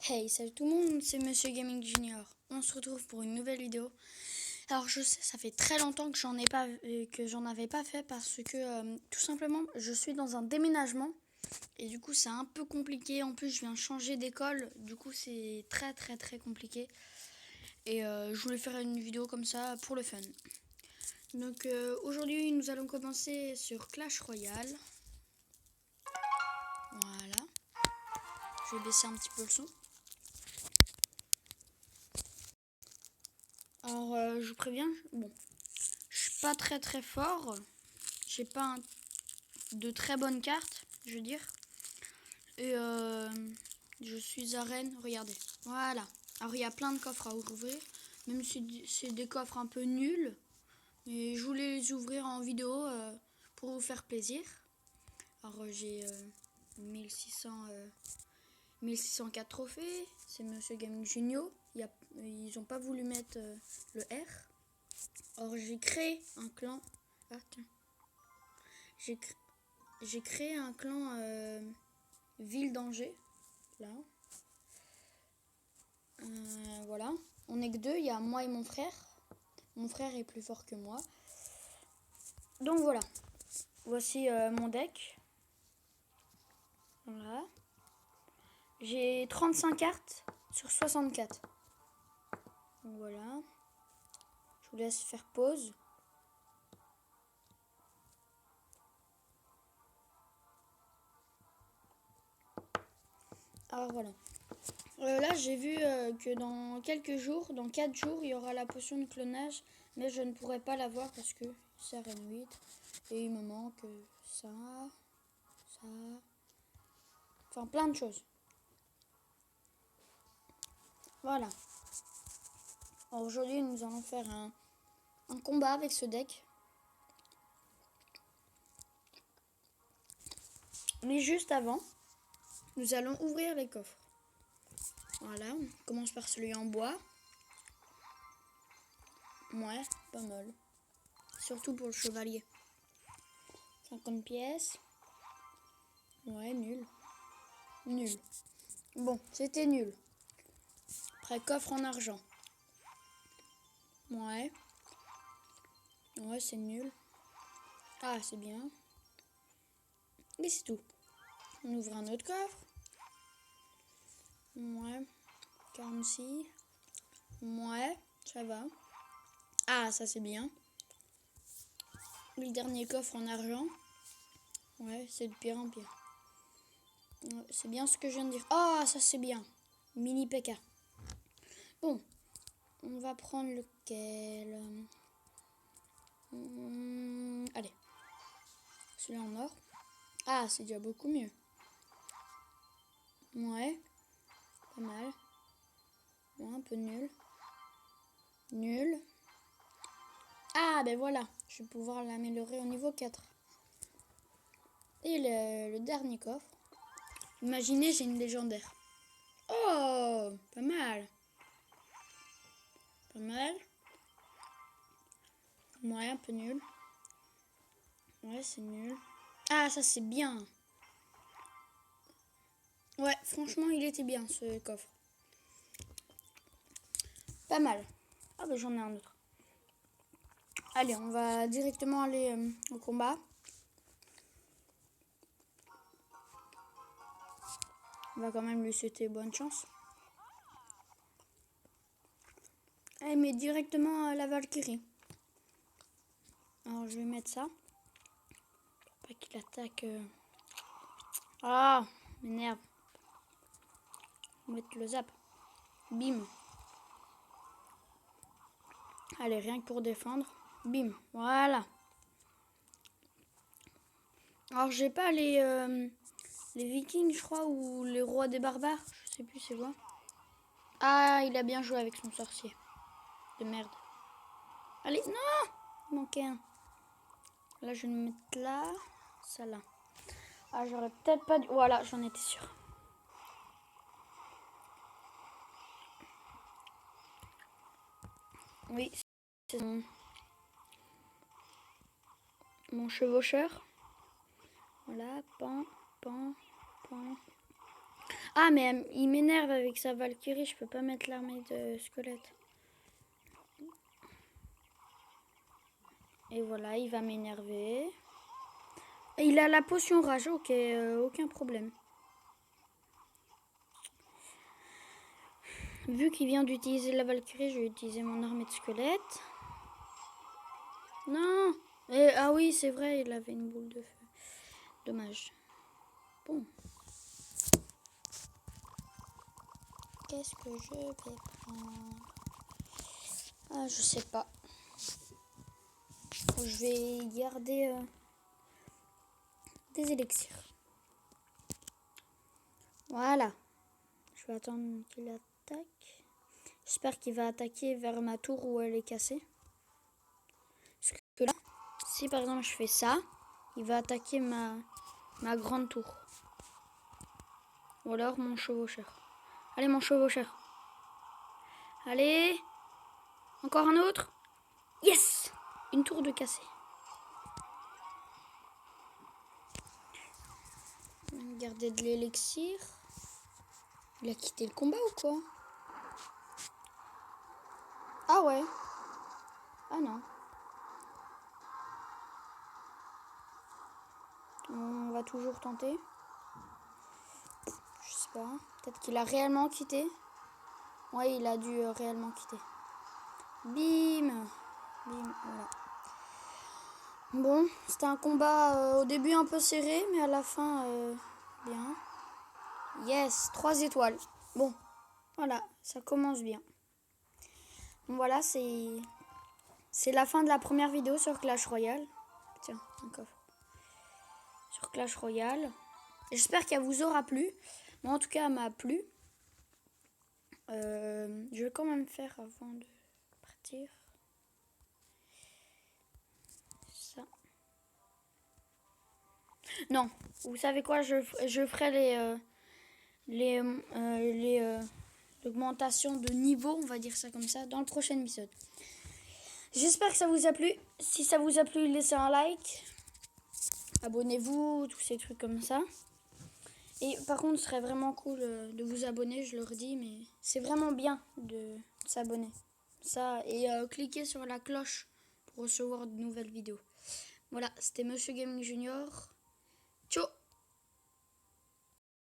Hey, salut tout le monde, c'est Monsieur Gaming Junior. On se retrouve pour une nouvelle vidéo. Alors je sais, ça fait très longtemps que j'en avais pas fait parce que tout simplement, je suis dans un déménagement et du coup c'est un peu compliqué. En plus, je viens changer d'école, du coup c'est très compliqué. Et je voulais faire une vidéo comme ça pour le fun. Donc aujourd'hui, nous allons commencer sur Clash Royale. Voilà. Je vais baisser un petit peu le son. Alors, je vous préviens, bon, je suis pas très fort. J'ai pas de très bonnes cartes, je veux dire. Et je suis à Rennes, regardez. Voilà. Alors, il y a plein de coffres à ouvrir, même si c'est des coffres un peu nuls. Mais je voulais les ouvrir en vidéo pour vous faire plaisir. Alors, j'ai 1604 trophées. C'est Monsieur Gaming Junior. Ils ont pas voulu mettre le R. Alors, j'ai créé un clan. Ah, tiens. J'ai créé un clan Ville d'Angers. Là. Voilà. On n'est que deux. Il y a moi et mon frère. Mon frère est plus fort que moi. Donc voilà. Voici mon deck. Voilà. J'ai 35 cartes sur 64. Donc voilà. Je vous laisse faire pause. Alors voilà. Là, j'ai vu que dans quelques jours, dans 4 jours, il y aura la potion de clonage. Mais je ne pourrai pas l'avoir parce que c'est RN8. Et il me manque ça, ça. Enfin, plein de choses. Voilà. Alors aujourd'hui, nous allons faire un combat avec ce deck. Mais juste avant, nous allons ouvrir les coffres. Voilà, on commence par celui en bois. Ouais, pas mal. Surtout pour le chevalier. 50 pièces. Ouais, nul. Nul. Bon, c'était nul. Après, coffre en argent. Ouais. Ouais, c'est nul. Ah, c'est bien. Mais c'est tout. On ouvre un autre coffre. Ouais. 46. Ouais, ça va. Ah, ça c'est bien. Le dernier coffre en argent. Ouais, c'est de pire en pire. Ouais, c'est bien ce que je viens de dire. Ah, ça c'est bien. Mini PK. Bon, on va prendre lequel. Allez. Celui-là en or. Ah, c'est déjà beaucoup mieux. Ouais. Pas mal. Ouais, un peu nul. Nul. Ah, ben voilà. Je vais pouvoir l'améliorer au niveau 4. Et le dernier coffre. Imaginez, j'ai une légendaire. Oh, pas mal. Pas mal. Ouais, un peu nul. Ouais, c'est nul. Ah, ça c'est bien. Ouais, franchement, il était bien ce coffre. Pas mal. Ah bah j'en ai un autre. Allez, on va directement aller au combat. On va quand même lui souhaiter bonne chance. Allez, mais directement la Valkyrie. Alors je vais mettre ça. Pas qu'il attaque. Ah, m'énerve. On va mettre le zap. Bim. Allez, rien que pour défendre. Bim. Voilà. Alors j'ai pas les vikings, je crois, ou les rois des barbares. Je sais plus c'est quoi. Ah, il a bien joué avec son sorcier. De merde. Allez, non! Il manquait un. Là, je vais le mettre là. Ça là. Ah, j'aurais peut-être pas dû. Voilà, j'en étais sûre. Oui, c'est mon chevaucheur. Voilà, pan. Ah, mais il m'énerve avec sa Valkyrie. Je peux pas mettre l'armée de squelette. Et voilà, il va m'énerver. Il a la potion rage, ok, aucun problème. Vu qu'il vient d'utiliser la Valkyrie, je vais utiliser mon armée de squelette. Non. Ah oui, c'est vrai, il avait une boule de feu. Dommage. Bon. Qu'est-ce que je vais prendre? Ah, je sais pas. Je vais garder des élixirs. Voilà. Je vais attendre qu'il attaque. J'espère qu'il va attaquer vers ma tour où elle est cassée. Parce que là, si par exemple je fais ça, il va attaquer ma grande tour. Ou alors mon chevaucheur. Allez, mon chevaucheur. Allez. Encore un autre. Yes! Une tour de cassée. Garder de l'élixir. Il a quitté le combat ou quoi? Ah ouais. Ah non. On va toujours tenter. Je sais pas. Peut-être qu'il a réellement quitté. Ouais, il a dû réellement quitter. Bim. Bim. Voilà. Bon, c'était un combat au début un peu serré, mais à la fin, bien. Yes, 3 étoiles. Bon, voilà, ça commence bien. Bon, voilà, c'est la fin de la première vidéo sur Clash Royale. Tiens, un coffre. Sur Clash Royale. J'espère qu'elle vous aura plu. Moi, en tout cas, elle m'a plu. Je vais quand même faire avant de partir. Ça. Non, vous savez quoi, je ferai l'augmentation de niveau, on va dire ça comme ça, dans le prochain épisode. J'espère que ça vous a plu. Si ça vous a plu, laissez un like. Abonnez-vous, tous ces trucs comme ça. Et par contre, ce serait vraiment cool de vous abonner, je le redis, mais c'est vraiment bien de s'abonner. Ça, et cliquez sur la cloche pour recevoir de nouvelles vidéos. Voilà, c'était Monsieur Gaming Junior. Ciao!